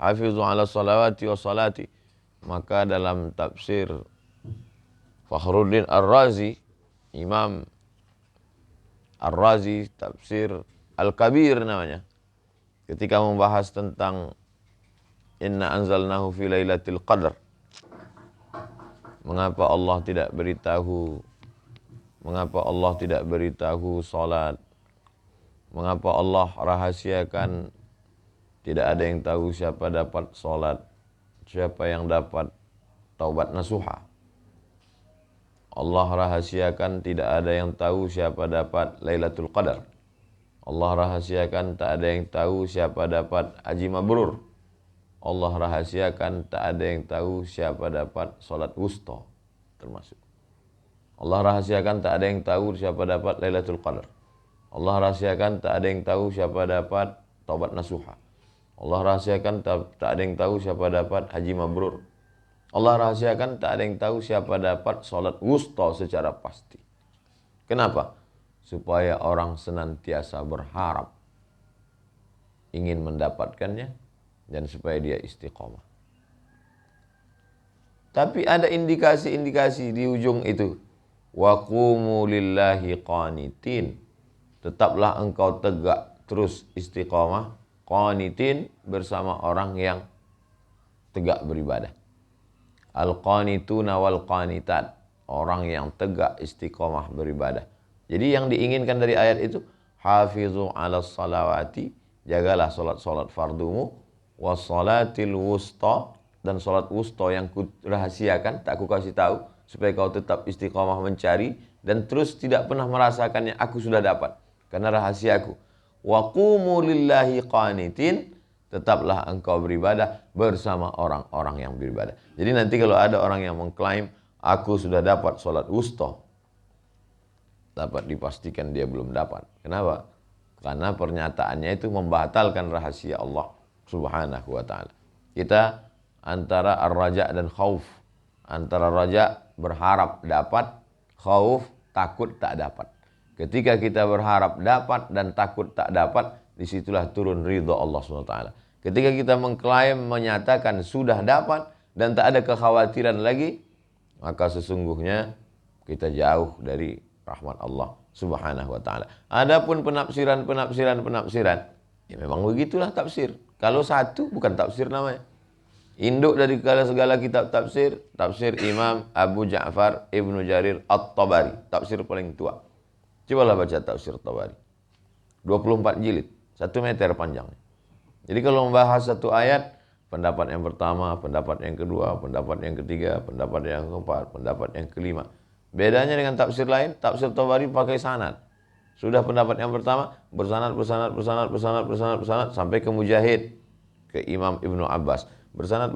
hafizu ala salawati wa salati. Maka dalam tafsir Fakhruddin Ar-Razi, Imam Ar-Razi, tafsir Al-Kabir namanya, ketika membahas tentang inna anzalnahu fi lailatul qadar, mengapa Allah tidak beritahu salat, mengapa Allah rahasiakan, tidak ada yang tahu siapa dapat salat, siapa yang dapat taubat nasuha. Allah rahasiakan, tidak ada yang tahu siapa dapat Lailatul Qadar. Allah rahasiakan, tak ada yang tahu siapa dapat haji mabrur. Allah rahasiakan, tak ada yang tahu siapa dapat salat wusta termasuk. Allah rahasiakan, tak ada yang tahu siapa dapat Lailatul Qadar. Allah rahasiakan, tak ada yang tahu siapa dapat taubat nasuha. Allah rahasiakan, tak ada yang tahu siapa dapat haji mabrur. Allah rahasiakan, tak ada yang tahu siapa dapat salat wusta secara pasti. Kenapa? Supaya orang senantiasa berharap ingin mendapatkannya dan supaya dia istiqomah. Tapi ada indikasi-indikasi di ujung itu. Wa qumu lillahi qanitin. Tetaplah engkau tegak terus istiqomah, qanitin, bersama orang yang tegak beribadah. Al-qanituna wal qanitat, orang yang tegak istiqomah beribadah. Jadi yang diinginkan dari ayat itu, hafizu ala salawati, jagalah salat-salat fardumu, wassalatil wusta, dan salat wusta yang ku rahasiakan, tak ku kasih tahu, supaya kau tetap istiqomah mencari dan terus tidak pernah merasakannya, aku sudah dapat karena rahasiaku. Wa qumu lillahi qanitin, tetaplah engkau beribadah bersama orang-orang yang beribadah. Jadi nanti kalau ada orang yang mengklaim aku sudah dapat salat wusta, dapat dipastikan dia belum dapat. Kenapa? Karena pernyataannya itu membatalkan rahasia Allah Subhanahu wa taala. Kita antara ar-raja dan khauf. Antara raja berharap dapat, khauf takut tak dapat. Ketika kita berharap dapat dan takut tak dapat, disitulah turun ridha Allah SWT. Ketika kita mengklaim, menyatakan sudah dapat dan tak ada kekhawatiran lagi, maka sesungguhnya kita jauh dari rahmat Allah Subhanahu wa taala. Adapun penafsiran, ya memang begitulah tafsir. Kalau satu bukan tafsir namanya. Induk dari segala kitab tafsir, tafsir Imam Abu Ja'far Ibnu Jarir At-Tabari, tafsir paling tua. Cobalah baca tafsir Tabari. 24 jilid, 1 meter panjangnya. Jadi kalau membahas satu ayat, pendapat yang pertama, pendapat yang kedua, pendapat yang ketiga, pendapat yang keempat, pendapat yang kelima. Bedanya dengan tafsir lain, tafsir Tabari pakai sanad. Sudah pendapat yang pertama, bersanad sampai ke Mujahid, ke Imam Ibnu Abbas. Bersanad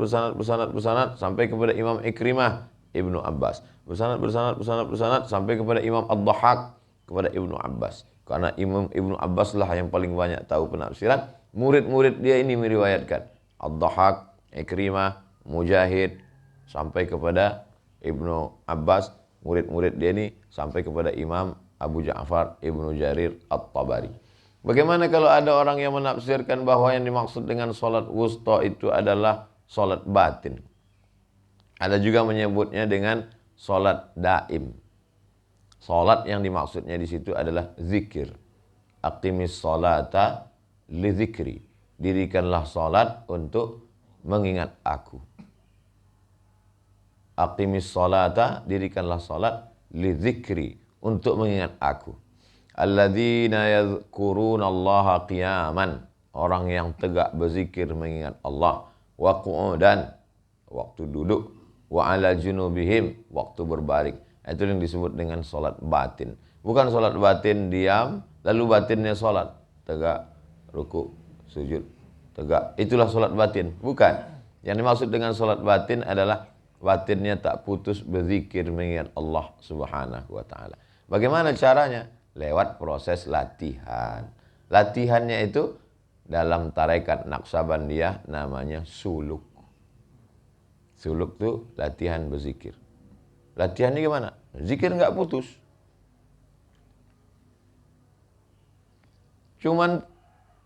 sampai kepada Imam Ikrimah Ibnu Abbas. Bersanad sampai kepada Imam Ad-Dhahhak kepada Ibnu Abbas. Karena Imam Ibnu Abbas lah yang paling banyak tahu penafsiran. Murid-murid dia ini meriwayatkan. Ad-Dhahhak, Ikrimah, Mujahid, sampai kepada Ibnu Abbas. Murid-murid dia ini sampai kepada Imam Abu Ja'far Ibnu Jarir At-Tabari. Bagaimana kalau ada orang yang menafsirkan bahwa yang dimaksud dengan salat wusta itu adalah salat batin? Ada juga menyebutnya dengan salat daim. Salat yang dimaksudnya di situ adalah zikir. Aqimis salata li zikri. Dirikanlah salat untuk mengingat aku. Aqimis salata, dirikanlah salat li zikri, untuk mengingat aku. Alladzina yadhkurunallaha qiyaman, orang yang tegak berzikir mengingat Allah, wa qu'udan, waktu duduk, wa ala junubihim, waktu berbaring. Itu yang disebut dengan salat batin. Bukan salat batin diam lalu batinnya salat, tegak, ruku, sujud, tegak. Itulah salat batin, bukan. Yang dimaksud dengan salat batin adalah batinnya tak putus berzikir mengingat Allah Subhanahu wa taala. Bagaimana caranya? Lewat proses latihan. Latihannya itu dalam tarekat Naqsabandiyah namanya suluk. Suluk itu latihan berzikir. Latihannya gimana? Zikir nggak putus. Cuman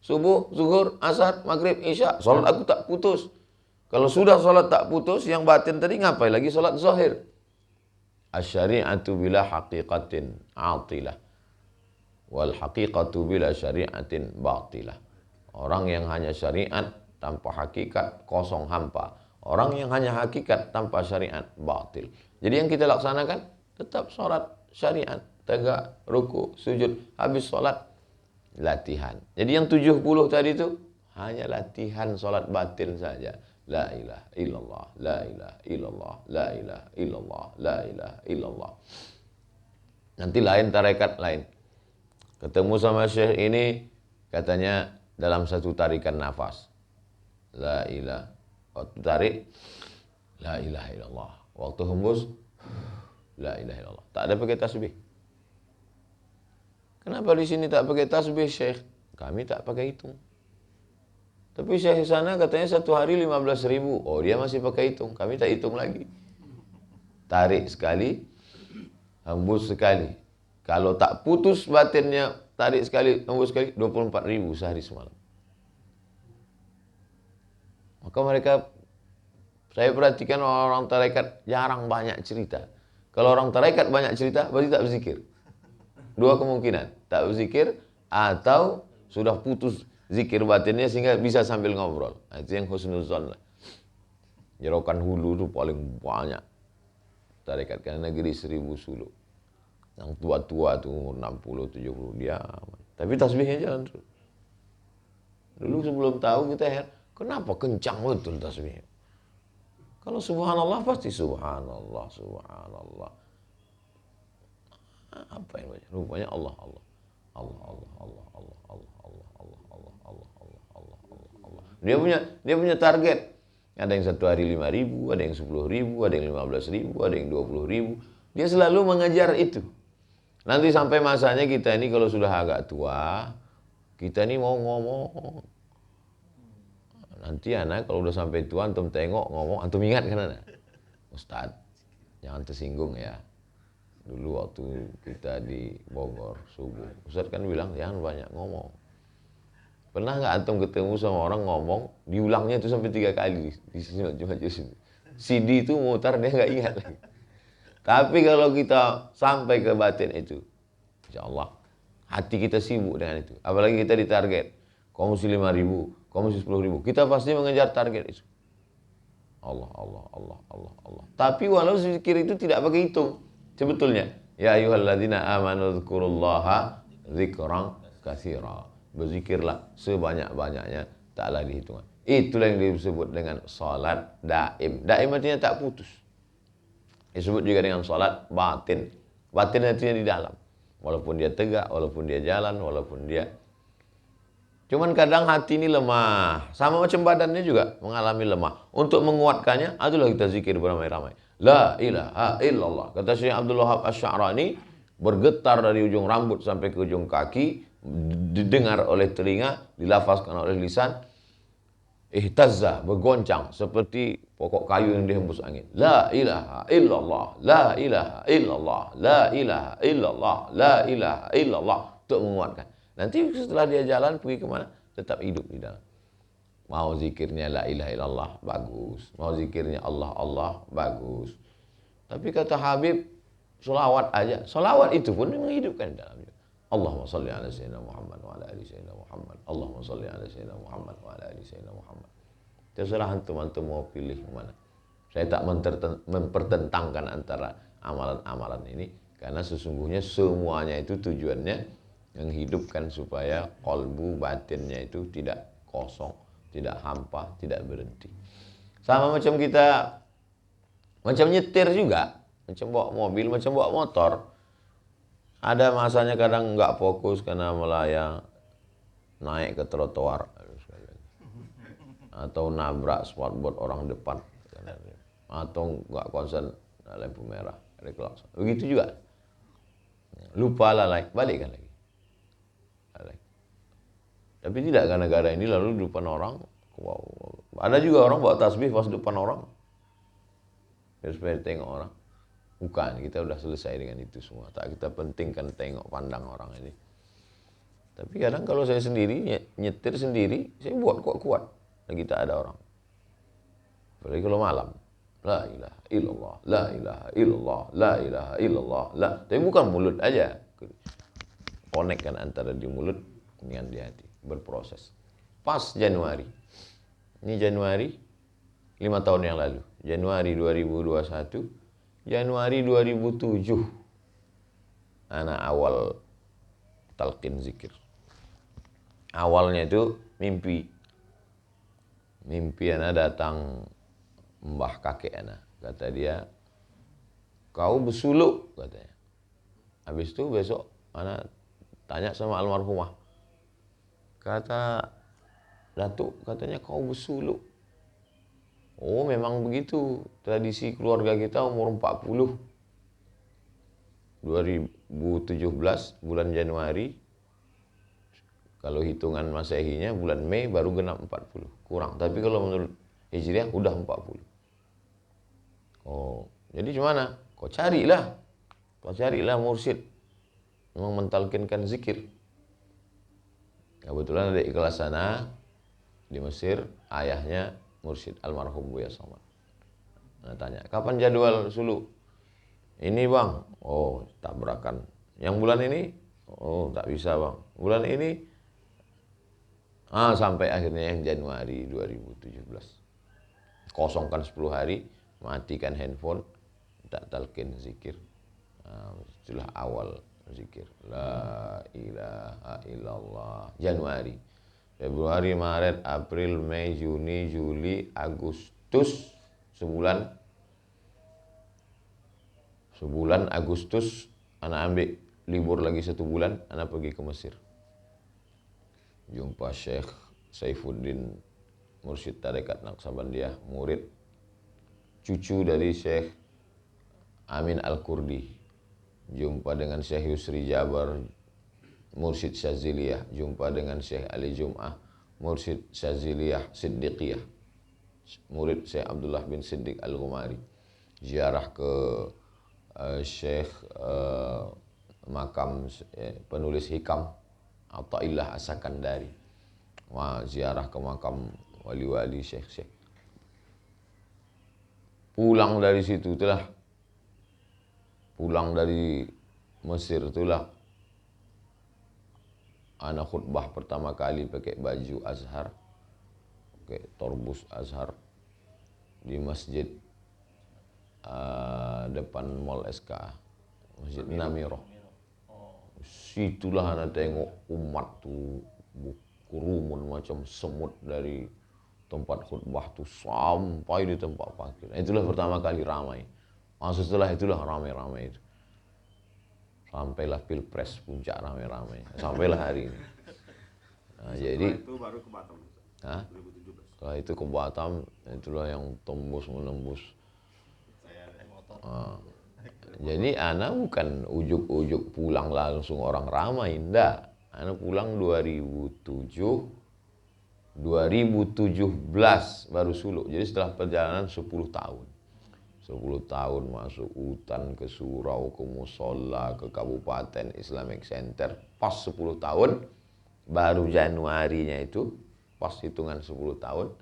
Subuh, zuhur, asar, maghrib, isya. Salat aku tak putus. Kalau sudah salat tak putus, yang batin tadi ngapain lagi salat zahir? Asy-syari'atu bila haqiqatin atilah. Wal haqiqatu bila syari'atin batilah. Orang yang hanya syariat tanpa hakikat kosong hampa. Orang yang hanya hakikat tanpa syariat batil. Jadi yang kita laksanakan tetap sholat syariat, tegak, ruku, sujud, habis sholat latihan. Jadi yang 70 tadi itu hanya latihan sholat batin saja. La ilaha illallah, la ilaha illallah, la ilaha illallah, la ilaha illallah. Nanti lain tarekat lain. Ketemu sama syekh ini, katanya dalam satu tarikan nafas. La ilaha, waktu tarik, la ilaha illallah. Waktu hembus, la ilaha illallah. Tak ada pakai tasbih. Kenapa di sini tak pakai tasbih, syekh? Kami tak pakai hitung. Tapi syekh sana katanya satu hari 15.000. Oh, dia masih pakai hitung. Kami tak hitung lagi. Tarik sekali, hembus sekali. Kalau tak putus batinnya, tarik sekali, hembus sekali, 24.000 sehari semalam. Maka mereka, saya perhatikan orang tarekat jarang banyak cerita. Kalau orang tarekat banyak cerita, berarti tak berzikir. Dua kemungkinan, tak berzikir atau sudah putus zikir batinnya sehingga bisa sambil ngobrol. Nah, itu yang husnuzon lah. Jerokan Hulu itu paling banyak tarekat, karena negeri 1000 suluk. Yang tua-tua tuh umur 60, 70 dia. Tapi tasbihnya jalan terus. Dulu sebelum tahu kita heran, kenapa kencang betul tasbihnya? Kalau subhanallah pasti subhanallah, subhanallah. Apa yang baca? Rupanya Allah, Allah. Allah, Allah, Allah, Allah, Allah, Allah, Allah, Allah, Allah, Allah, Allah, Allah, Allah. Dia punya target. Ada yang satu hari 5.000, ada yang 10.000, ada yang 15.000, ada yang 20.000. Dia selalu mengejar itu. Nanti sampai masanya kita ini kalau sudah agak tua, kita ini mau ngomong. Nanti anak kalau udah sampai tua, antum tengok ngomong, antum ingat kan anak? Ustadz, jangan tersinggung ya. Dulu waktu kita di Bogor subuh, Ustadz kan bilang jangan banyak ngomong. Pernah nggak antum ketemu sama orang ngomong, diulangnya itu sampai 3 kali di sini. CD itu mutar dia nggak ingat lagi. Tapi kalau kita sampai ke batin itu, insya Allah hati kita sibuk dengan itu. Apalagi kita ditarget, kamu mesti 5.000, kamu mesti 10.000. Kita pasti mengejar target itu. Allah, Allah, Allah, Allah, Allah. Tapi walau zikir itu tidak pakai hitung. Sebetulnya, ya ayyuhalladzina amanu dzkurullaha dzikran katsira. Berzikirlah sebanyak-banyaknya, taklah dihitung. Itulah yang disebut dengan salat daim. Daim artinya tak putus. Disebut juga dengan salat batin. Batin artinya di dalam. Walaupun dia tegak, walaupun dia jalan, walaupun dia... Cuman kadang hati ini lemah. Sama macam badannya juga mengalami lemah. Untuk menguatkannya, itulah kita zikir beramai-ramai. La ilaha illallah. Kata Syekh Abdul Wahab Asy-Sya'rani, bergetar dari ujung rambut sampai ke ujung kaki, didengar oleh telinga, dilafazkan oleh lisan, ihtazza, bergoncang seperti pokok kayu yang dihembus angin. La ilaha illallah, la ilaha illallah, la ilaha illallah, la ilaha illallah. Untuk menguatkan. Nanti setelah dia jalan pergi kemana? Tetap hidup di dalam. Mau zikirnya la ilaha illallah, bagus. Mau zikirnya Allah, Allah, bagus. Tapi kata Habib, solawat aja. Solawat itu pun menghidupkan dalamnya. Allahumma salli ala sayyidina Muhammad wa ala ali sayyidina Muhammad. Allahumma salli ala sayyidina Muhammad wa ala ali sayyidina Muhammad. Terserah antum mau pilih mana. Saya tak mempertentangkan antara amalan-amalan ini. Karena sesungguhnya semuanya itu tujuannya menghidupkan supaya kolbu batinnya itu tidak kosong, tidak hampa, tidak berhenti. Sama macam kita, macam nyetir juga, macam bawa mobil, macam bawa motor. Ada masanya kadang nggak fokus karena melayang, naik ke trotoar, atau nabrak spotboard orang depan, atau nggak konsen lampu merah, ada klakson. Begitu juga. Lupa lalai, balikkan lagi. Tapi tidak gara-gara ini lalu di depan orang. Wow. Ada juga orang bawa tasbih pas depan orang. Biar supaya tengok orang. Bukan, kita sudah selesai dengan itu semua. Tak kita pentingkan tengok pandang orang ini. Tapi kadang kalau saya sendiri, nyetir sendiri, saya buat kuat-kuat. Lagi tak ada orang. Apalagi kalau malam. La ilaha illallah, la ilaha illallah, la ilaha illallah, la. Tapi bukan mulut aja. Connect kan antara di mulut dengan di hati. Berproses. Pas Januari. Ini Januari 5 tahun yang lalu. Januari 2021. Januari 2007. Anak awal talqin zikir. Awalnya itu mimpi. Mimpi anak datang mbah kakek anak. Kata dia, kau bersuluk katanya. Habis itu besok anak tanya sama almarhumah. Kata Datuk, katanya kau bersuluk. Oh, memang begitu. Tradisi keluarga kita umur 40. 2017 bulan Januari. Kalau hitungan Masehinya bulan Mei baru genap 40. Kurang. Tapi kalau menurut Hijriah udah 40. Oh, jadi gimana? Kau carilah mursyid yang mentalkinkan zikir. Kebetulan ada ikhlas sana di Mesir, ayahnya mursyid almarhum Buya Somad. Nah, tanya, kapan jadwal suluk? Ini bang, oh tabrakan. Yang bulan ini? Oh tak bisa bang. Bulan ini? Sampai akhirnya yang Januari 2017. Kosongkan 10 hari, matikan handphone, tak talqin zikir. Itulah awal zikir. La ilaha illallah. Januari, Februari, Maret, April, Mei, Juni, Juli, Agustus. Sebulan Agustus, anak ambil libur lagi 1 bulan, anak pergi ke Mesir. Jumpa Syekh Saifuddin, mursyid tarekat Naqsabandiyah, murid cucu dari Syekh Amin Al-Kurdi. Jumpa dengan Syekh Yusri Jabar, mursyid Syaziliyah. Jumpa dengan Syekh Ali Jum'ah, mursyid Syaziliyah Siddiqiyah, murid Syekh Abdullah bin Siddiq Al-Ghumari. Ziarah ke Syekh makam penulis hikam Athaillah As-Sakandari. Ziarah ke makam wali-wali syekh-syekh. Pulang dari situ itulah, pulang dari Mesir itulah anak khutbah pertama kali pakai baju Azhar, pakai torbus Azhar di masjid depan Mall SK, Masjid Namirah. Situlah anak tengok umat tuh kurumun macam semut dari tempat khutbah tuh sampai di tempat parkir. Itulah pertama kali ramai. Setelah itulah ramai-ramai itu. Sampailah Pilpres puncak ramai-ramai. Sampailah hari ini. Jadi itu baru ke Batam. 2017. Setelah itu ke Batam, itulah yang tembus menembus. Jadi anak bukan ujuk-ujuk pulang langsung orang ramai, enggak. Anak pulang 2017 baru suluk. Jadi setelah perjalanan 10 tahun. 10 tahun masuk hutan, ke surau, ke musola, ke kabupaten Islamic Center. Pas 10 tahun, baru Januarinya itu, pas hitungan 10 tahun,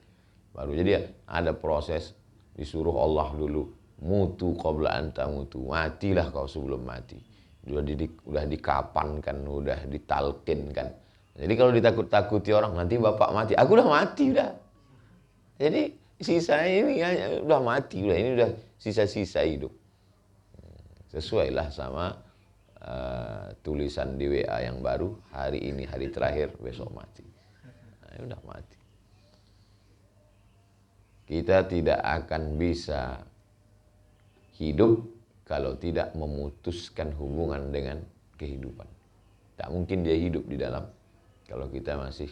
baru jadi ada proses disuruh Allah dulu. Mutu qabla anta mutu, matilah kau sebelum mati. Udah dikapankan, udah ditalkinkan. Jadi kalau ditakut-takuti orang, nanti bapak mati, aku udah mati udah. Jadi sisa ini udah mati udah, ini udah sisa-sisa hidup. Sesuailah sama tulisan di WA yang baru, hari ini hari terakhir, besok mati. Udah mati. Kita tidak akan bisa hidup kalau tidak memutuskan hubungan dengan kehidupan. Tak mungkin dia hidup di dalam kalau kita masih.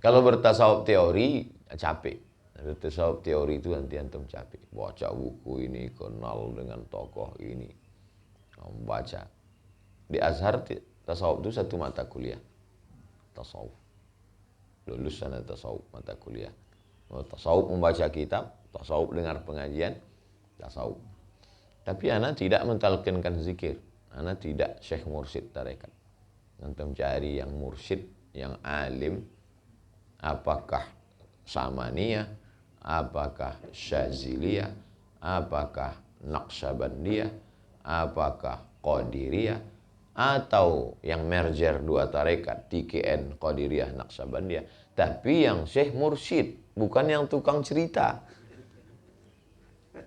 Kalau bertasawuf teori capek. Bertasawuf teori itu nanti antum capek. Baca buku ini, kenal dengan tokoh ini, membaca. Di Azhar tasawuf itu satu mata kuliah. Tasawuf. Lulus sana tasawuf mata kuliah. Tasawuf membaca kitab, tasawuf dengar pengajian, tasawuf. Tapi anak tidak mentalkinkan zikir. Anak tidak syekh mursyid tarekat. Antum cari yang mursyid, yang alim, apakah Samaniyah, apakah Syaziliyah, apakah Naqsyabandiyah, apakah Qadiriyah, atau yang merger dua tarekat, TKN, Qadiriyah, Naqsyabandiyah. Tapi yang Syekh mursyid, bukan yang tukang cerita.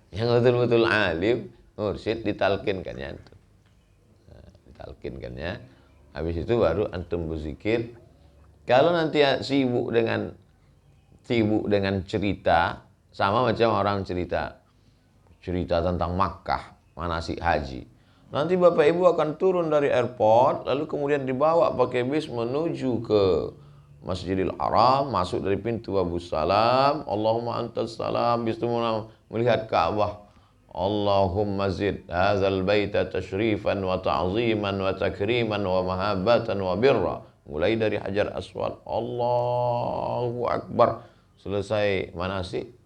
Yang betul-betul alim, mursyid, ditalkinkannya. Nah, ditalkinkannya. Habis itu baru antum berzikir. Kalau nanti sibuk dengan cerita, sama macam orang cerita tentang Makkah, manasik haji. Nanti Bapak Ibu akan turun dari airport, lalu kemudian dibawa pakai bis menuju ke Masjidil Haram, masuk dari pintu Abu Salam, Allahumma antas salam, bismillah, melihat Ka'bah. Allahumma zid hadzal baita tashrifan wa ta'ziman wa takriman wa mahabbatan wa birra. Mulai dari Hajar Aswad, Allahu Akbar. Selesai manasik.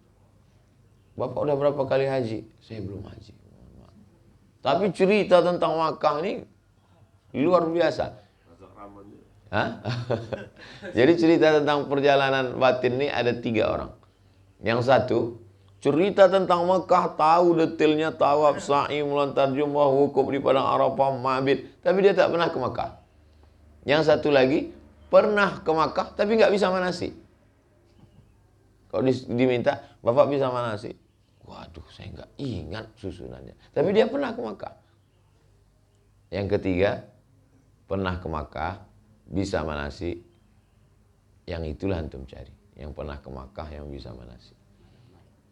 Bapak udah berapa kali haji? Saya belum haji. Tapi cerita tentang Makkah ini luar biasa. Hah? Jadi cerita tentang perjalanan batin ini ada 3 orang. Yang satu, cerita tentang Makkah, tahu detailnya, tawaf, sa'i, melontar jumrah, wukuf di padang Arafah, mabit. Tapi dia tak pernah ke Makkah. Yang satu lagi, pernah ke Makkah tapi nggak bisa manasik. Kalau diminta, Bapak bisa manasik? Waduh, saya nggak ingat susunannya. Tapi dia pernah ke Makkah. Yang ketiga, pernah ke Makkah, bisa manasik. Yang itulah antum cari. Yang pernah ke Makkah, yang bisa manasik.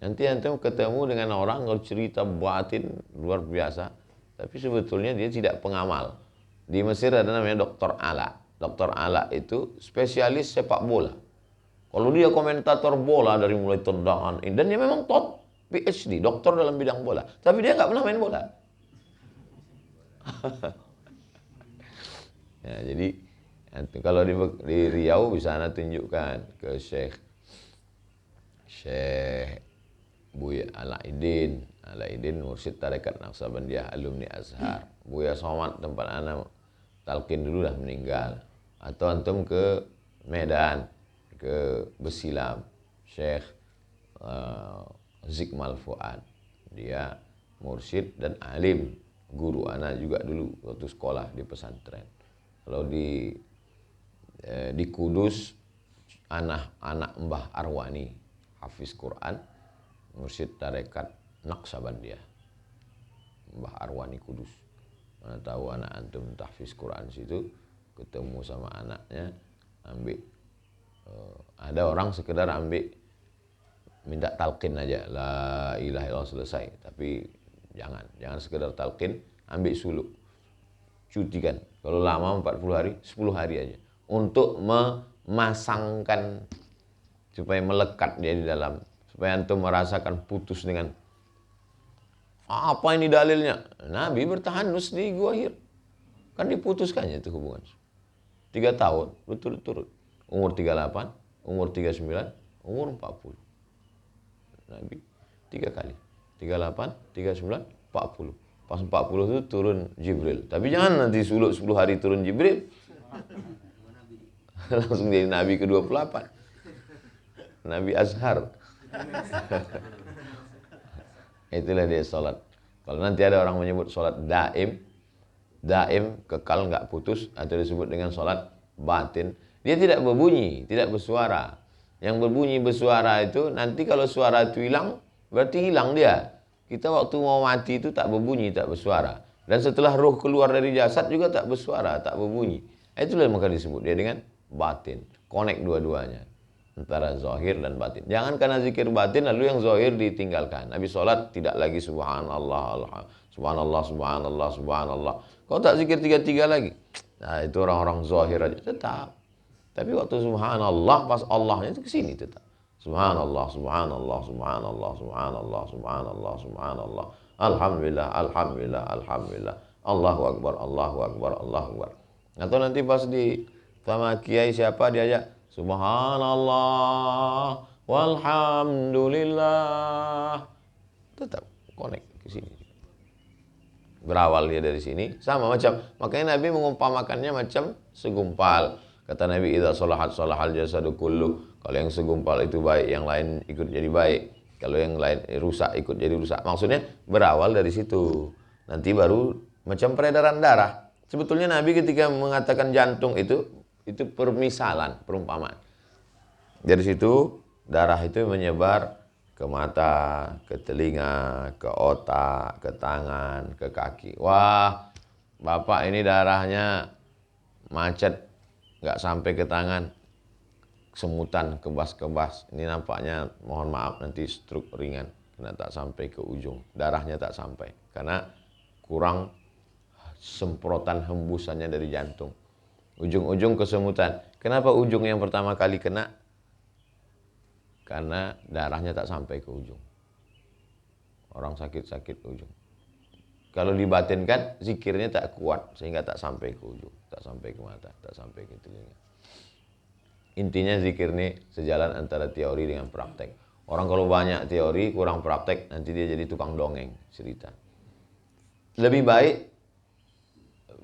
Nanti antum ketemu dengan orang kalau cerita batin luar biasa, tapi sebetulnya dia tidak pengamal. Di Mesir ada namanya Dr. Ala. Dr. Ala itu spesialis sepak bola. Kalau dia komentator bola dari mulai tendangan, dan dia memang top PhD, doktor dalam bidang bola. Tapi dia nggak pernah main bola. Ya, jadi kalau di Riau bisa anda tunjukkan ke Syekh Buya Alaidin. Alaidin mursyid tarekat Naqsyabandiyah, alumni Azhar. Buya Somad tempat anak talqin dulu dah meninggal. Atau antum ke Medan, ke Besilam, Syekh Zikmal Fuad. Dia mursyid dan alim, guru anak juga dulu waktu sekolah di pesantren. Kalau di Kudus, anak Mbah Arwani, hafiz Quran, mursyid tarekat Naqsyabandiyah, Mbah Arwani Kudus. Mana tahu anak antum tahfiz Quran situ, ketemu sama anaknya, ambil ada orang sekedar ambil minta talqin aja, la ilaha illallah, selesai. Tapi jangan sekedar talqin, ambil suluk, cutikan. Kalau lama 40 hari, 10 hari aja, untuk memasangkan supaya melekat dia di dalam, supaya antum merasakan putus dengan apa ini dalilnya. Nabi bertahanus di Gua Hir, kan diputuskannya itu hubungan 3 tahun berturut-turut, umur 38, umur 39, umur 40. Nabi 3 kali, 38, 39, 40. Pas 40 itu turun Jibril. Tapi jangan nanti suluk 10 hari turun Jibril, langsung jadi Nabi ke-28, Nabi Azhar. Itulah dia sholat. Kalau nanti ada orang menyebut sholat daim kekal nggak putus, atau disebut dengan sholat batin, dia tidak berbunyi, tidak bersuara. Yang berbunyi bersuara itu nanti kalau suara itu hilang, berarti hilang dia. Kita waktu mau mati itu tak berbunyi, tak bersuara. Dan setelah roh keluar dari jasad juga tak bersuara, tak berbunyi. Itulah maka disebut dia dengan batin. Connect dua-duanya, antara zahir dan batin. Jangan karena zikir batin lalu yang zahir ditinggalkan. Nabi sholat tidak lagi subhanallah, subhanallah, subhanallah, subhanallah. Kau tak zikir 3-3 lagi. Nah, itu orang-orang zahir aja tetap. Tapi waktu subhanallah, pas Allahnya itu ke sini tetap. Subhanallah, subhanallah, subhanallah, subhanallah, subhanallah, subhanallah. Alhamdulillah, alhamdulillah, alhamdulillah. Allahu akbar, Allahu akbar, Allahu akbar. Atau nanti pas di sama kiai siapa diajak subhanallah walhamdulillah, tetap connect ke sini. Berawal dia dari sini, sama macam. Makanya Nabi mengumpamakannya macam segumpal. Kata Nabi, idza salahat salahal jasadu kullu. Kalau yang segumpal itu baik, yang lain ikut jadi baik. Kalau yang lain rusak, ikut jadi rusak. Maksudnya berawal dari situ. Nanti baru macam peredaran darah. Sebetulnya Nabi ketika mengatakan jantung itu permisalan, perumpamaan. Dari situ darah itu menyebar ke mata, ke telinga, ke otak, ke tangan, ke kaki. Wah, Bapak ini darahnya macet, nggak sampai ke tangan, semutan, kebas-kebas. Ini nampaknya, mohon maaf, nanti stroke ringan, karena tak sampai ke ujung. Darahnya tak sampai, karena kurang semprotan hembusannya dari jantung. Ujung-ujung kesemutan. Kenapa ujung yang pertama kali kena? Karena darahnya tak sampai ke ujung. Orang sakit-sakit ujung. Kalau dibatinkan, zikirnya tak kuat sehingga tak sampai ke ujung, tak sampai ke mata, tak sampai ke telinga. Intinya zikir ini sejalan antara teori dengan praktek. Orang kalau banyak teori, kurang praktek, nanti dia jadi tukang dongeng, cerita. Lebih baik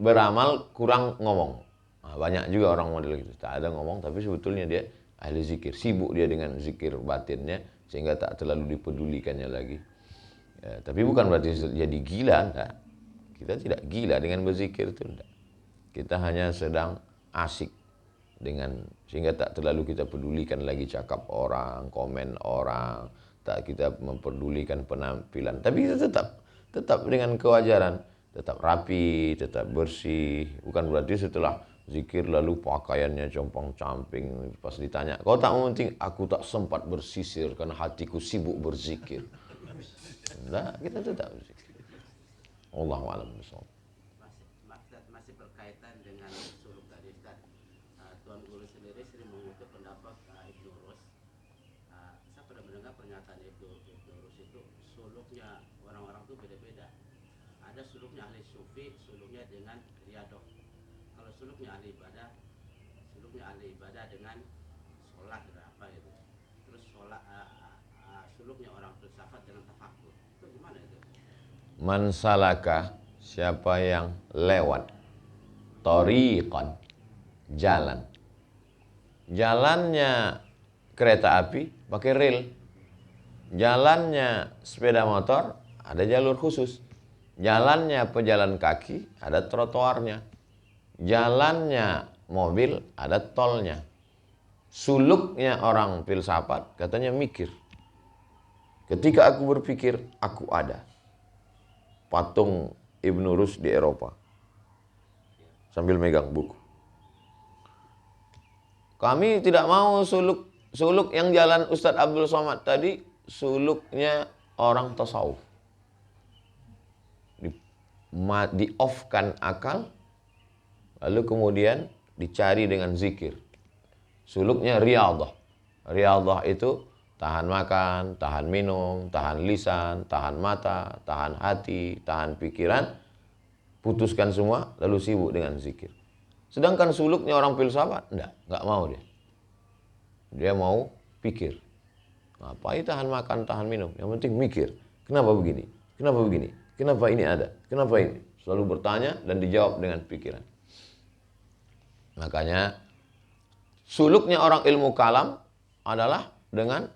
beramal, kurang ngomong. Nah, banyak juga orang model gitu, tak ada ngomong, tapi sebetulnya dia ahli zikir, sibuk dia dengan zikir batinnya sehingga tak terlalu dipedulikannya lagi. Ya, tapi bukan berarti jadi gila, enggak. Kita tidak gila dengan berzikir itu, enggak. Kita hanya sedang asik dengan, sehingga tak terlalu kita pedulikan lagi cakap orang, komen orang, tak kita memperdulikan penampilan. Tapi kita tetap dengan kewajaran, tetap rapi, tetap bersih. Bukan berarti setelah zikir lalu pakaiannya compang-camping, pas ditanya, kau tak mementing? Aku tak sempat bersisir karena hatiku sibuk berzikir. Nah, kita tetap berzikir. Allahu a'lam bishawab. Masih berkaitan dengan suluk tadi, Ustaz. Tuan Guru sendiri sering mengutip pendapat Ibnu Rus. Saya pernah mendengar pernyataan Ibnu Rus itu suluknya orang-orang itu beda-beda. Ada suluknya ahli sufi, suluknya dengan riadoh. Kalau suluknya ahli ibadah dengan sholat dan apa gitu. Terus sholat, suluknya orang filsafat dengan tafakur. Itu gimana itu? Man salaka, siapa yang lewat, tariqan, jalan. Jalannya kereta api pakai rel. Jalannya sepeda motor ada jalur khusus. Jalannya pejalan kaki ada trotoarnya. Jalannya mobil ada tolnya. Suluknya orang filsafat katanya mikir. Ketika aku berpikir, aku ada. Patung Ibnu Rus di Eropa. Sambil megang buku. Kami tidak mau suluk yang jalan Ustadz Abdul Somad tadi, suluknya orang tasawuf. Di-off-kan akal, lalu kemudian dicari dengan zikir. Suluknya riyadhah. Riyadhah itu tahan makan, tahan minum, tahan lisan, tahan mata, tahan hati, tahan pikiran, putuskan semua, lalu sibuk dengan zikir. Sedangkan suluknya orang filsafat, enggak mau dia. Dia mau pikir. Ngapain tahan makan, tahan minum? Yang penting mikir. Kenapa begini? Kenapa begini? Kenapa ini ada? Kenapa ini? Selalu bertanya dan dijawab dengan pikiran. Makanya suluknya orang ilmu kalam adalah dengan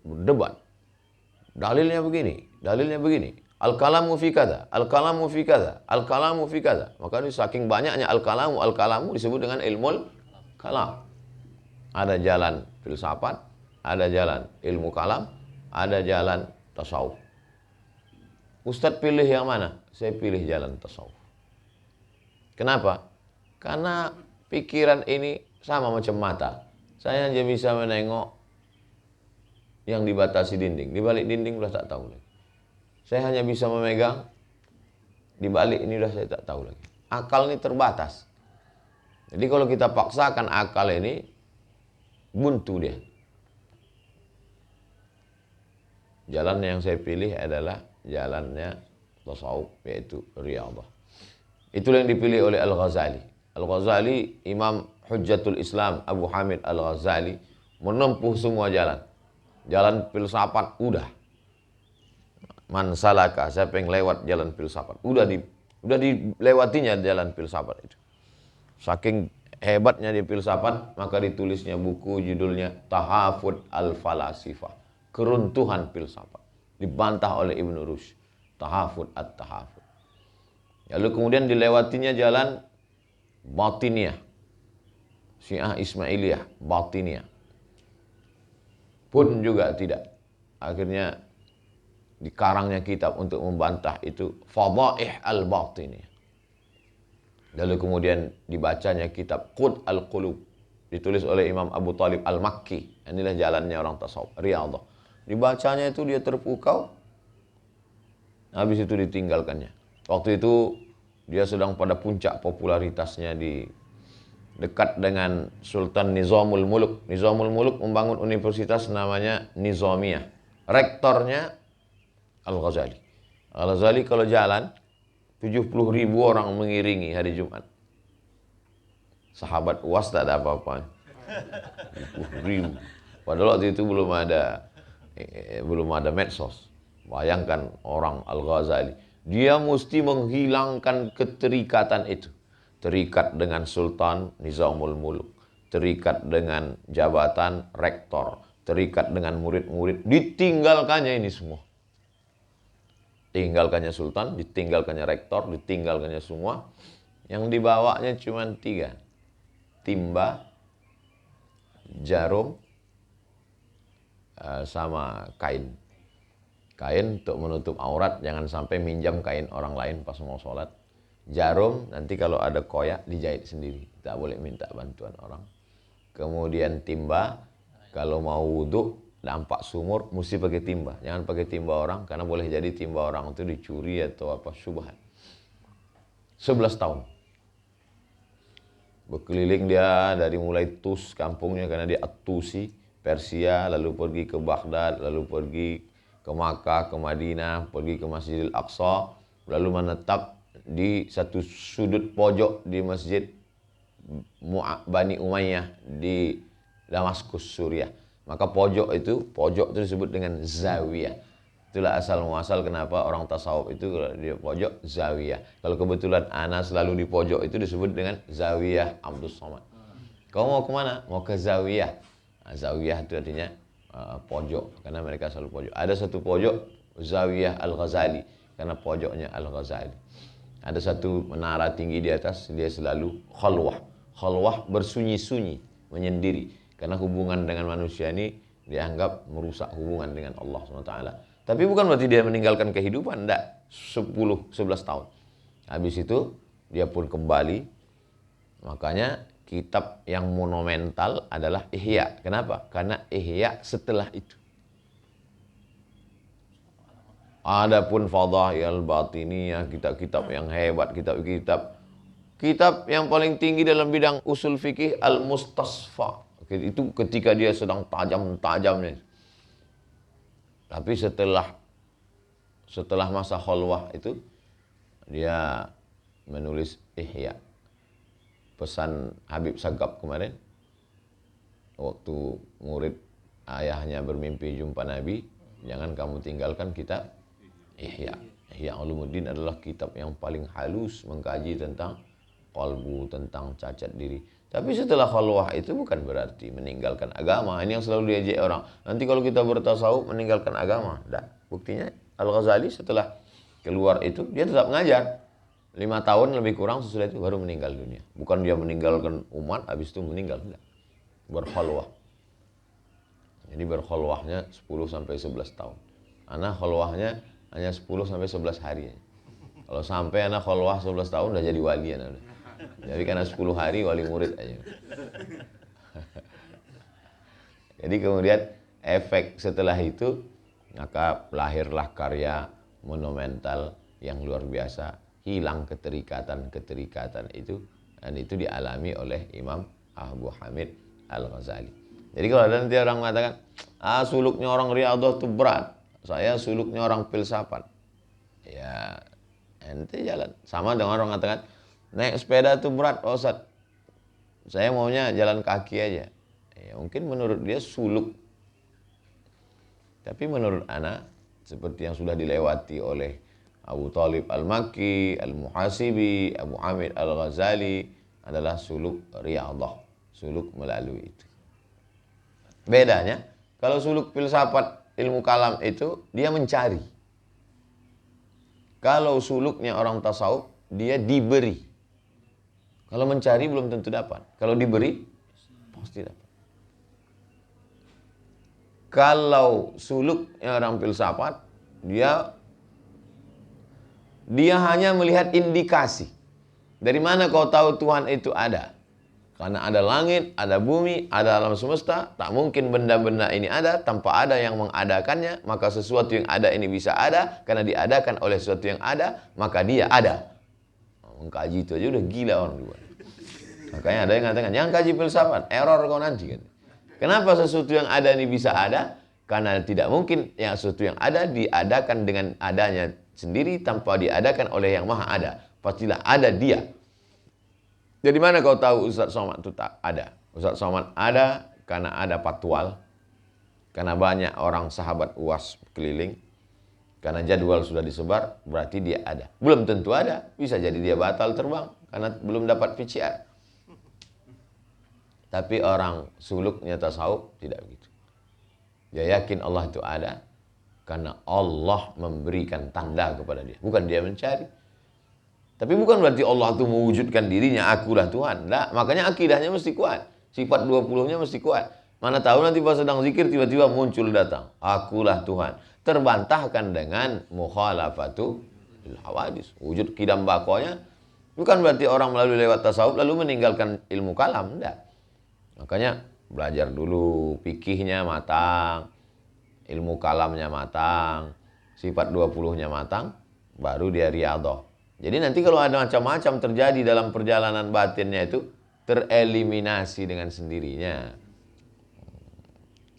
berdebat. Dalilnya begini. Al-kalamu fi kada, al-kalamu fi kada, al-kalamu fi kada. Maka saking banyaknya al-kalamu disebut dengan ilmu kalam. Ada jalan filsafat, ada jalan ilmu kalam, ada jalan tasawuf. Ustadz pilih yang mana? Saya pilih jalan tasawuf. Kenapa? Karena pikiran ini sama macam mata. Saya hanya bisa menengok yang dibatasi dinding. Di balik dinding sudah tak tahu lagi. Saya hanya bisa memegang, di balik ini sudah saya tak tahu lagi. Akal ini terbatas. Jadi kalau kita paksakan akal ini, buntu dia. Jalan yang saya pilih adalah jalannya tasawuf, yaitu riyadhah. Itulah yang dipilih oleh Al-Ghazali. Al-Ghazali, Imam Hujjatul Islam Abu Hamid Al-Ghazali, menempuh semua jalan. Jalan filsafat udah. Man salaka, siapa yang lewat jalan filsafat. Udah dilewatinya jalan filsafat itu. Saking hebatnya di filsafat, maka ditulisnya buku judulnya Tahafut al-Falasifah. Keruntuhan filsafat. Dibantah oleh Ibn Rushd. Tahafut at-Tahafut. Lalu kemudian dilewatinya jalan Batiniyah. Syiah Ismailiyah, Batiniyah. Pun juga tidak. Akhirnya dikarangnya kitab untuk membantah itu Fadaih al-Batiniyah. Lalu kemudian dibacanya kitab Qud al-Qulub, ditulis oleh Imam Abu Talib al-Makki. Inilah jalannya orang tasawuf, Riyadhah. Dibacanya itu dia terpukau, habis itu ditinggalkannya. Waktu itu dia sedang pada puncak popularitasnya di dekat dengan Sultan Nizamul Muluk. Nizamul Muluk membangun universitas namanya Nizamiyah. Rektornya Al-Ghazali. Al-Ghazali kalau jalan 70.000 orang mengiringi hari Jumat. Sahabat UAS tak ada apa-apa. 70.000. Padahal waktu itu belum ada medsos. Bayangkan orang Al-Ghazali. Dia mesti menghilangkan keterikatan itu. Terikat dengan Sultan Nizamul Muluk. Terikat dengan jabatan rektor. Terikat dengan murid-murid. Ditinggalkannya ini semua. Tinggalkannya Sultan, ditinggalkannya rektor, ditinggalkannya semua. Yang dibawanya cuma 3. Timba, jarum, sama kain. Kain untuk menutup aurat, jangan sampai minjam kain orang lain pas mau sholat. Jarum, nanti kalau ada koyak dijahit sendiri, tak boleh minta bantuan orang. Kemudian timba, kalau mau wudhu, nampak sumur, mesti pakai timba. Jangan pakai timba orang, karena boleh jadi timba orang itu dicuri atau apa, syubhat. 11 tahun. Berkeliling dia dari mulai Tus, kampungnya, karena dia At-Tusi, Persia, lalu pergi ke Baghdad, lalu pergi ke Makkah, ke Madinah, pergi ke Masjidil Aqsa, lalu menetap di satu sudut pojok di Masjid Bani Umayyah di Damaskus, Suriah. Maka pojok itu disebut dengan zawiyah. Itulah asal muasal kenapa orang tasawuf itu di pojok zawiyah. Kalau kebetulan ana selalu di pojok itu disebut dengan zawiyah Abdus Somad. Kau mau kemana? Mau ke zawiyah. Nah, zawiyah itu artinya pojok, karena mereka selalu pojok. Ada satu pojok zawiyah Al-Ghazali, karena pojoknya Al-Ghazali. Ada satu menara tinggi di atas, dia selalu khalwah. Khalwah bersunyi-sunyi, menyendiri. Karena hubungan dengan manusia ini dianggap merusak hubungan dengan Allah SWT. Tapi bukan berarti dia meninggalkan kehidupan, enggak. 11 tahun. Habis itu dia pun kembali. Makanya kitab yang monumental adalah Ihya. Kenapa? Karena Ihya setelah itu. Adapun Fadail Batiniyah, kitab-kitab yang hebat, kitab yang paling tinggi dalam bidang usul fikih Al-Mustasfa. Itu ketika dia sedang tajam-tajamnya. Tapi setelah masa khalwah itu dia menulis Ihya. Pesan Habib Sagab kemarin waktu murid ayahnya bermimpi jumpa Nabi, jangan kamu tinggalkan kitab Ihya. Ihya Ulumuddin adalah kitab yang paling halus mengkaji tentang qalbu, tentang cacat diri. Tapi setelah khalwah itu bukan berarti meninggalkan agama. Ini yang selalu diajak orang. Nanti kalau kita bertasawuf meninggalkan agama. Tidak. Buktinya Al-Ghazali setelah keluar itu dia tetap ngajar. 5 tahun lebih kurang sesudah itu baru meninggal dunia. Bukan dia meninggalkan umat habis itu meninggal. Tidak. Berkhalwah. Jadi berkhalwahnya 10 sampai 11 tahun. Anak khalwahnya hanya 10 sampai 11 hari. Kalau sampai anak khalwah 11 tahun udah jadi wali anak. Jadi karena 10 hari wali murid aja. Jadi kemudian efek setelah itu maka lahirlah karya monumental yang luar biasa. Hilang keterikatan itu, dan itu dialami oleh Imam Abu Hamid Al-Ghazali. Jadi kalau ada nanti orang mengatakan, suluknya orang Riyadhah itu berat, saya suluknya orang filsafat. Ya, ente jalan. Sama dengan orang mengatakan, naik sepeda itu berat, Pak Ustadz. Saya maunya jalan kaki aja. Ya, mungkin menurut dia suluk. Tapi menurut ana, seperti yang sudah dilewati oleh Abu Talib Al-Makki, Al-Muhasibi, Abu Hamid Al-Ghazali adalah suluk riyadhah, suluk melalui itu. Bedanya, kalau suluk filsafat ilmu kalam itu dia mencari. Kalau suluknya orang tasawuf, dia diberi. Kalau mencari belum tentu dapat. Kalau diberi, pasti dapat. Kalau suluknya orang filsafat, dia hanya melihat indikasi. Dari mana kau tahu Tuhan itu ada? Karena ada langit, ada bumi, ada alam semesta. Tak mungkin benda-benda ini ada tanpa ada yang mengadakannya. Maka sesuatu yang ada ini bisa ada. Karena diadakan oleh sesuatu yang ada, maka dia ada. Mengkaji itu aja udah gila orang luar. Makanya ada yang mengatakan, jangan kaji filsafat, error kau nanti. Kenapa sesuatu yang ada ini bisa ada? Karena tidak mungkin yang sesuatu yang ada diadakan dengan adanya sendiri tanpa diadakan oleh yang maha ada. Pastilah ada dia. Jadi mana kau tahu Ustaz Somad itu tak ada? Ustaz Somad ada karena ada patwal. Karena banyak orang sahabat UAS keliling. Karena jadwal sudah disebar, berarti dia ada. Belum tentu ada. Bisa jadi dia batal terbang karena belum dapat PCR. Tapi orang suluknya tasawuf tidak begitu. Dia yakin Allah itu ada karena Allah memberikan tanda kepada dia. Bukan dia mencari. Tapi bukan berarti Allah itu mewujudkan dirinya, akulah Tuhan. Nah, makanya akidahnya mesti kuat. Sifat 20-nya mesti kuat. Mana tahu nanti pas sedang zikir tiba-tiba muncul datang. Akulah Tuhan. Terbantahkan dengan mukhalafatu hawadis. Wujud kidam bakonya. Bukan berarti orang melalui lewat tasawuf lalu meninggalkan ilmu kalam. Tidak. Makanya belajar dulu. Fikihnya matang. Ilmu kalamnya matang. Sifat 20-nya matang. Baru dia riyadhah. Jadi nanti kalau ada macam-macam terjadi dalam perjalanan batinnya itu tereliminasi dengan sendirinya.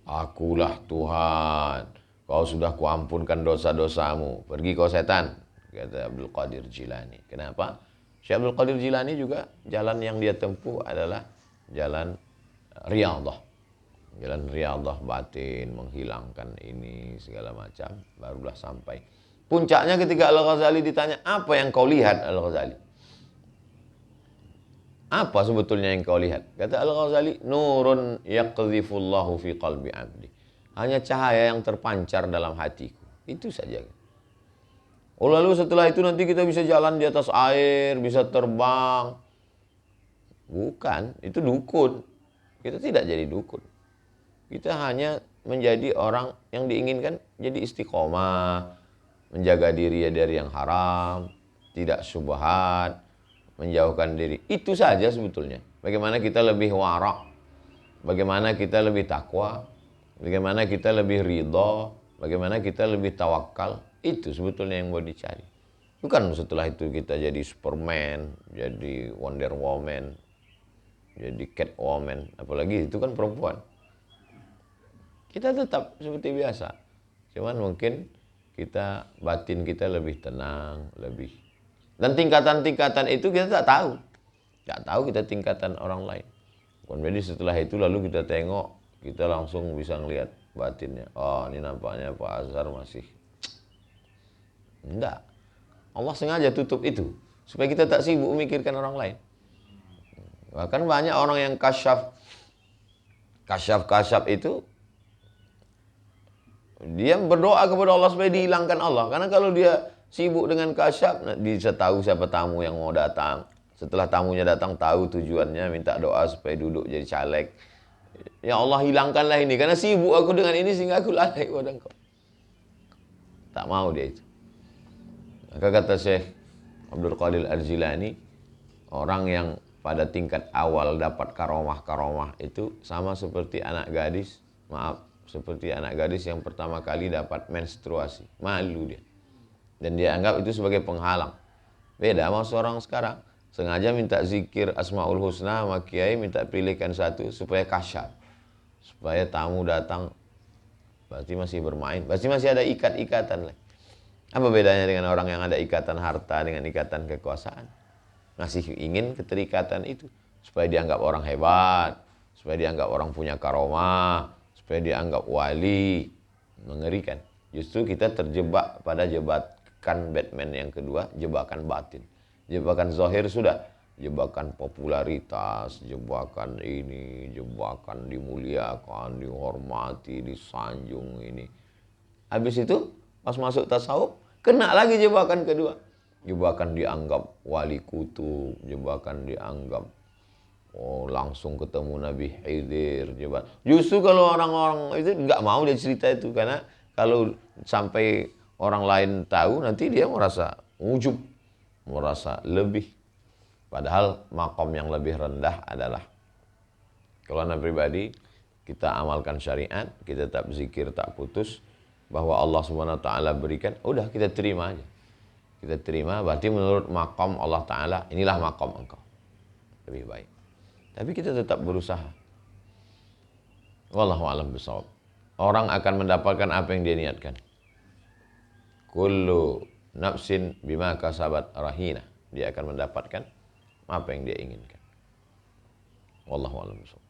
Akulah Tuhan, kau sudah kuampunkan dosa-dosamu. Pergi kau setan, kata Abdul Qadir Jilani. Kenapa? Syekh Abdul Qadir Jilani juga jalan yang dia tempuh adalah jalan riyadhah. Jalan riyadhah batin, menghilangkan ini segala macam, barulah sampai. Puncaknya ketika Al-Ghazali ditanya, apa yang kau lihat Al-Ghazali? Apa sebetulnya yang kau lihat? Kata Al-Ghazali, nurun yaqdhifullahu fi qalbi abdi. Hanya cahaya yang terpancar dalam hatiku. Itu saja. Oh, lalu setelah itu nanti kita bisa jalan di atas air, bisa terbang. Bukan, itu dukun. Kita tidak jadi dukun. Kita hanya menjadi orang yang diinginkan jadi istiqomah. Menjaga diri dari yang haram, tidak syubhat, menjauhkan diri. Itu saja sebetulnya. Bagaimana kita lebih wara', bagaimana kita lebih takwa, bagaimana kita lebih ridha, bagaimana kita lebih tawakal. Itu sebetulnya yang mau dicari. Bukan setelah itu kita jadi Superman, jadi Wonder Woman, jadi Catwoman. Apalagi itu kan perempuan. Kita tetap seperti biasa. Cuman mungkin batin kita lebih tenang, lebih. Dan tingkatan-tingkatan itu kita tak tahu. Tak tahu kita tingkatan orang lain. Jadi setelah itu lalu kita tengok, kita langsung bisa ngelihat batinnya. Oh, ini nampaknya Pak Azhar masih. Enggak. Allah sengaja tutup itu. Supaya kita tak sibuk memikirkan orang lain. Bahkan banyak orang yang kasyaf itu dia berdoa kepada Allah supaya dihilangkan Allah. Karena kalau dia sibuk dengan kasyaf, dia tahu siapa tamu yang mau datang. Setelah tamunya datang, tahu tujuannya, minta doa supaya duduk jadi caleg. Ya Allah, hilangkanlah ini. Karena sibuk aku dengan ini sehingga aku lalai kepada engkau. Tak mau dia itu. Maka kata Syekh Abdul Qadir Al-Jilani, orang yang pada tingkat awal dapat karomah-karomah itu sama seperti anak gadis, seperti anak gadis yang pertama kali dapat menstruasi. Malu dia. Dan dia anggap itu sebagai penghalang. Beda sama seorang sekarang. Sengaja minta zikir Asmaul Husna sama kiai, minta pilihkan satu supaya kasyaf. Supaya tamu datang, berarti masih bermain. Berarti masih ada ikat-ikatan. Apa bedanya dengan orang yang ada ikatan harta dengan ikatan kekuasaan? Masih ingin keterikatan itu. Supaya dianggap orang hebat. Supaya dianggap orang punya karomah. Supaya dianggap wali. Mengerikan. Justru kita terjebak pada jebakan Batman yang kedua, jebakan batin. Jebakan zahir sudah, jebakan popularitas, jebakan ini, jebakan dimuliakan, dihormati, disanjung ini. Habis itu pas masuk tasawuf, kena lagi jebakan kedua. Jebakan dianggap wali kutub, jebakan dianggap langsung ketemu Nabi Khidir. Justru kalau orang-orang itu nggak mau dia cerita itu, karena kalau sampai orang lain tahu nanti dia merasa ujub, merasa lebih. Padahal makom yang lebih rendah adalah, kalau anda pribadi, kita amalkan syariat, kita tak berzikir, tak putus, bahwa Allah SWT berikan, udah kita terima aja. Kita terima, berarti menurut makom Allah Ta'ala, inilah makom engkau. Lebih baik. Tapi kita tetap berusaha. Wallahu a'lam bishawab. Orang akan mendapatkan apa yang dia niatkan. Kullu nafsin bima kasabat rahina. Dia akan mendapatkan apa yang dia inginkan. Wallahu a'lam bishawab.